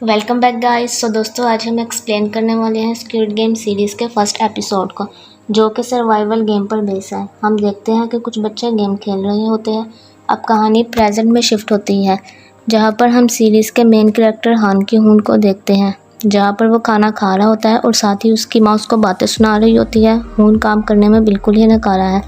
Welcome back guys. दोस्तों आज हम एक्सप्लेन करने वाले हैं स्क्विड गेम सीरीज़ के फर्स्ट एपिसोड को, जो कि सर्वाइवल गेम पर बेस है। हम देखते हैं कि कुछ बच्चे गेम खेल रहे होते हैं। अब कहानी प्रेजेंट में शिफ्ट होती है, जहां पर हम सीरीज़ के मेन कैरेक्टर हान की हून को देखते हैं, जहां पर वो खाना खा रहा होता है और साथ ही उसकी माँ उसको बातें सुना रही होती है। हून काम करने में बिल्कुल ही नकारा है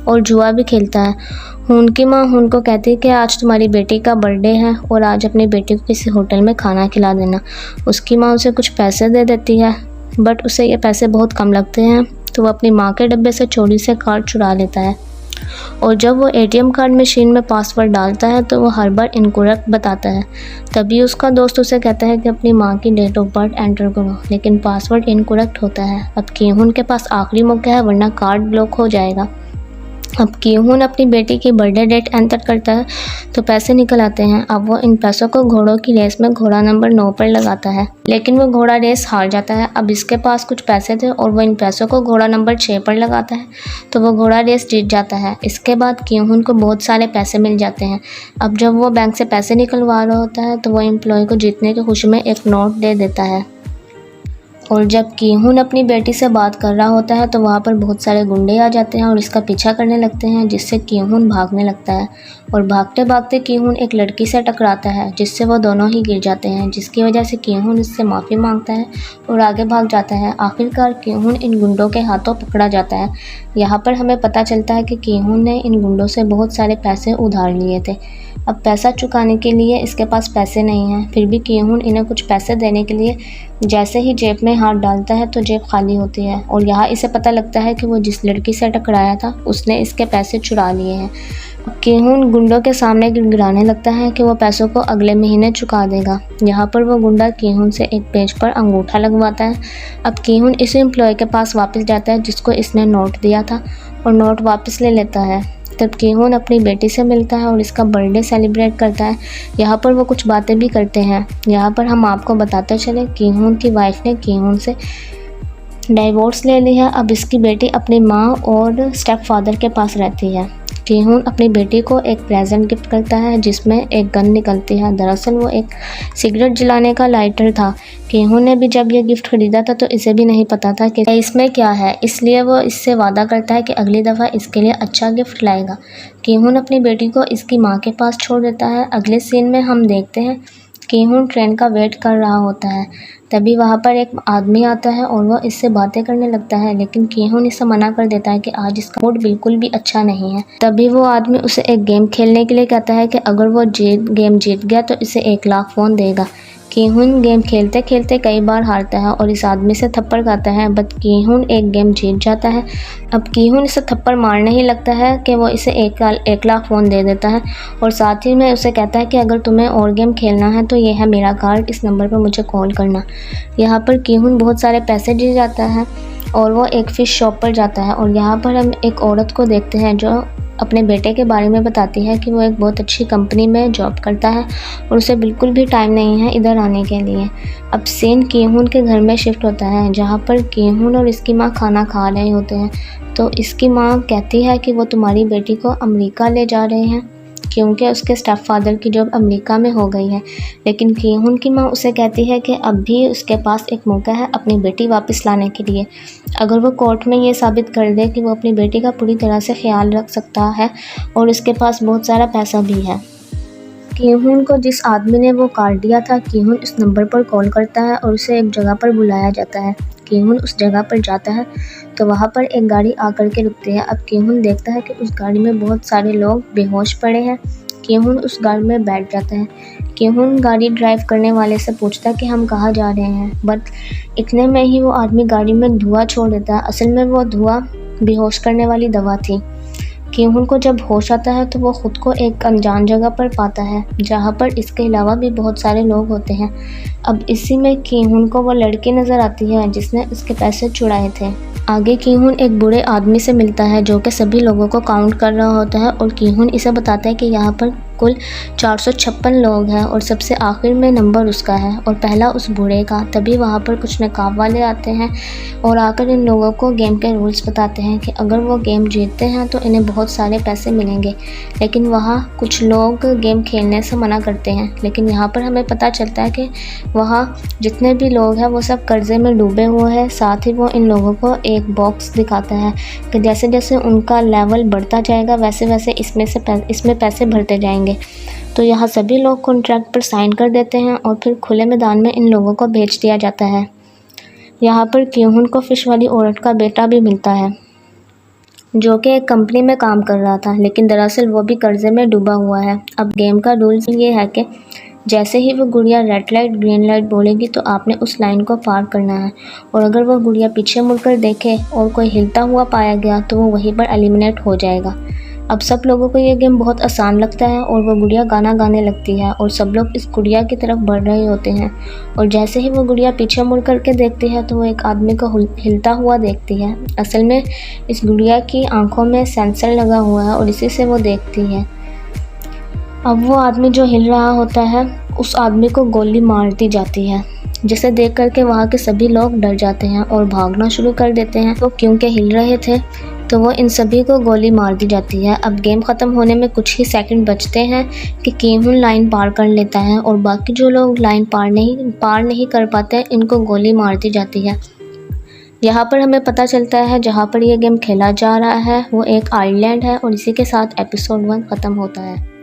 और जुआ भी खेलता है। हून की माँ हून को कहती है कि आज तुम्हारी बेटी का बर्थडे है और आज अपनी बेटी को किसी होटल में खाना खिला देना। उसकी माँ उसे कुछ पैसे दे देती है, बट उसे ये पैसे बहुत कम लगते हैं, तो वो अपनी माँ के डब्बे से चोरी से कार्ड चुरा लेता है। और जब वो एटीएम कार्ड मशीन में पासवर्ड डालता है तो वो हर बार इनकरेक्ट बताता है। तभी उसका दोस्त उसे कहता है कि अपनी माँ की डेट ऑफ बर्थ एंटर करो, लेकिन पासवर्ड इनकरेक्ट होता है। अब कीहून के पास आखिरी मौका है, वरना कार्ड ब्लॉक हो जाएगा। अब कीहून अपनी बेटी की बर्थडे डेट एंटर करता है तो पैसे निकल आते हैं। अब वो इन पैसों को घोड़ों की रेस में घोड़ा नंबर 9 पर लगाता है, लेकिन वो घोड़ा रेस हार जाता है। अब इसके पास कुछ पैसे थे और वो इन पैसों को घोड़ा नंबर 6 पर लगाता है, तो वो घोड़ा रेस जीत जाता है। इसके बाद कीहून को बहुत सारे पैसे मिल जाते हैं। अब जब वो बैंक से पैसे निकलवा रहा होता है तो वो एम्प्लॉय को जीतने की खुशी में एक नोट दे देता है। और जब कीहून अपनी बेटी से बात कर रहा होता है तो वहाँ पर बहुत सारे गुंडे आ जाते हैं और इसका पीछा करने लगते हैं, जिससे कीहून भागने लगता है। और भागते भागते कीहून एक लड़की से टकराता है, जिससे वो दोनों ही गिर जाते हैं, जिसकी वजह से कीहून इससे माफ़ी मांगता है और आगे भाग जाता है। आखिरकार कीहून इन गुंडों के हाथों पकड़ा जाता है। यहाँ पर हमें पता चलता है कि कीहून ने इन गुंडों से बहुत सारे पैसे उधार लिए थे। अब पैसा चुकाने के लिए इसके पास पैसे नहीं हैं, फिर भी कीहून इन्हें कुछ पैसे देने के लिए जैसे ही जेब में हाथ डालता है तो जेब खाली होती है। और यहाँ इसे पता लगता है कि वो जिस लड़की से टकराया था उसने इसके पैसे चुरा लिए हैं। अब कीहून गुंडों के सामने गिड़गिड़ाने लगता है कि वो पैसों को अगले महीने चुका देगा। यहाँ पर वो गुंडा कीहून से एक पेज पर अंगूठा लगवाता है। अब कीहून इस एम्प्लॉय के पास वापस जाता है जिसको इसने नोट दिया था और नोट वापस ले लेता है। तब कीहून अपनी बेटी से मिलता है और इसका बर्थडे सेलिब्रेट करता है। यहाँ पर वो कुछ बातें भी करते हैं। यहाँ पर हम आपको बताते चले, कीहून की वाइफ ने कीहून से डाइवोर्स ले ली है। अब इसकी बेटी अपनी माँ और स्टेप फादर के पास रहती है। कीहून अपनी बेटी को एक प्रेजेंट गिफ्ट करता है जिसमें एक गन निकलती है। दरअसल वो एक सिगरेट जलाने का लाइटर था। कीहून ने भी जब ये गिफ्ट खरीदा था तो इसे भी नहीं पता था कि इसमें क्या है, इसलिए वो इससे वादा करता है कि अगली दफ़ा इसके लिए अच्छा गिफ्ट लाएगा। कीहून अपनी बेटी को इसकी माँ के पास छोड़ देता है। अगले सीन में हम देखते हैं कीहून ट्रेन का वेट कर रहा होता है। तभी वहाँ पर एक आदमी आता है और वो इससे बातें करने लगता है, लेकिन कीहून इसे मना कर देता है कि आज इसका मूड बिल्कुल भी अच्छा नहीं है। तभी वो आदमी उसे एक गेम खेलने के लिए कहता है कि अगर वो गेम जीत गया तो इसे 1 लाख वॉन देगा। कीहून गेम खेलते खेलते कई बार हारता है और इस आदमी से थप्पड़ खाता है, बट कीहून एक गेम जीत जाता है। अब कीहून इसे थप्पड़ मारने ही लगता है कि वो इसे 1 लाख वॉन दे देता है और साथ ही में उसे कहता है कि अगर तुम्हें और गेम खेलना है तो ये है मेरा कार्ड, इस नंबर पर मुझे कॉल करना। यहाँ पर कीहून बहुत सारे पैसे जीत जाता है और वो एक फ़िश शॉप पर जाता है। और यहाँ पर हम एक औरत को देखते हैं जो अपने बेटे के बारे में बताती है कि वो एक बहुत अच्छी कंपनी में जॉब करता है और उसे बिल्कुल भी टाइम नहीं है इधर आने के लिए। अब सीन कीहून के घर में शिफ्ट होता है, जहाँ पर कीहून और इसकी माँ खाना खा रहे होते हैं। तो इसकी माँ कहती है कि वो तुम्हारी बेटी को अमेरिका ले जा रहे हैं, क्योंकि उसके स्टेप फादर की जॉब अमेरिका में हो गई है। लेकिन कीहून की माँ उसे कहती है कि अब भी उसके पास एक मौका है अपनी बेटी वापस लाने के लिए। अगर वो कोर्ट में ये साबित कर दे कि वो अपनी बेटी का पूरी तरह से ख्याल रख सकता है और उसके पास बहुत सारा पैसा भी है। कीहून को जिस आदमी ने वो कार्ड दिया था, कीहून इस नंबर पर कॉल करता है और उसे एक जगह पर बुलाया जाता है। कीहून उस जगह पर जाता है तो वहाँ पर एक गाड़ी आकर के रुकती है। अब कीहून देखता है कि उस गाड़ी में बहुत सारे लोग बेहोश पड़े हैं। कीहून उस गाड़ी में बैठ जाता है। कीहून गाड़ी ड्राइव करने वाले से पूछता है कि हम कहाँ जा रहे हैं, बट इतने में ही वो आदमी गाड़ी में धुआं छोड़ देता है। असल में वो धुआं बेहोश करने वाली दवा थी। कीहून को जब होश आता है तो वो खुद को एक अनजान जगह पर पाता है, जहाँ पर इसके अलावा भी बहुत सारे लोग होते हैं। अब इसी में कीहून को वो लड़की नज़र आती है जिसने इसके पैसे चुराए थे। आगे कीहून एक बूढ़े आदमी से मिलता है जो कि सभी लोगों को काउंट कर रहा होता है और कीहून इसे बताता है कि यहाँ पर कुल 456 लोग हैं और सबसे आखिर में नंबर उसका है और पहला उस बूढ़े का। तभी वहाँ पर कुछ नकाब वाले आते हैं और आकर इन लोगों को गेम के रूल्स बताते हैं कि अगर वो गेम जीतते हैं तो इन्हें बहुत सारे पैसे मिलेंगे। लेकिन वहाँ कुछ लोग गेम खेलने से मना करते हैं। लेकिन यहाँ पर हमें पता चलता है कि वहाँ जितने भी लोग हैं वो सब कर्जे में डूबे हुए हैं। साथ ही वो इन लोगों को एक बॉक्स दिखाता है कि जैसे जैसे उनका लेवल बढ़ता जाएगा वैसे वैसे इसमें पैसे भरते जाएंगे। तो यहाँ सभी लोग कॉन्ट्रैक्ट पर साइन कर देते हैं और फिर खुले मैदान में इन लोगों को भेज दिया जाता है। यहाँ पर क्यूहुन को फिश वाली औरत का बेटा भी मिलता है जो कि एक कंपनी में काम कर रहा था, लेकिन दरअसल वो भी कर्जे में डूबा हुआ है। अब गेम का रूल्स ये है कि जैसे ही वो गुड़िया रेड लाइट ग्रीन लाइट बोलेगी तो आपने उस लाइन को पार करना है और अगर वो गुड़िया पीछे मुड़कर देखे और कोई हिलता हुआ पाया गया तो वो वहीं पर एलिमिनेट हो जाएगा। अब सब लोगों को ये गेम बहुत आसान लगता है और वो गुड़िया गाना गाने लगती है और सब लोग इस गुड़िया की तरफ बढ़ रहे होते हैं और जैसे ही वो गुड़िया पीछे मुड़ करके देखती है तो वो एक आदमी को हिलता हुआ देखती है। असल में इस गुड़िया की आंखों में सेंसर लगा हुआ है और इसी से वो देखती है। अब वो आदमी जो हिल रहा होता है उस आदमी को गोली मार दी जाती है, जिसे देख करके वहाँ के सभी लोग डर जाते हैं और भागना शुरू कर देते हैं। तो क्योंकि हिल रहे थे तो वो इन सभी को गोली मार दी जाती है। अब गेम ख़त्म होने में कुछ ही सेकंड बचते हैं कि क्यूहुन लाइन पार कर लेता है और बाकी जो लोग लाइन पार नहीं कर पाते इनको गोली मार दी जाती है। यहाँ पर हमें पता चलता है जहाँ पर ये गेम खेला जा रहा है वो एक आइलैंड है और इसी के साथ एपिसोड 1 ख़त्म होता है।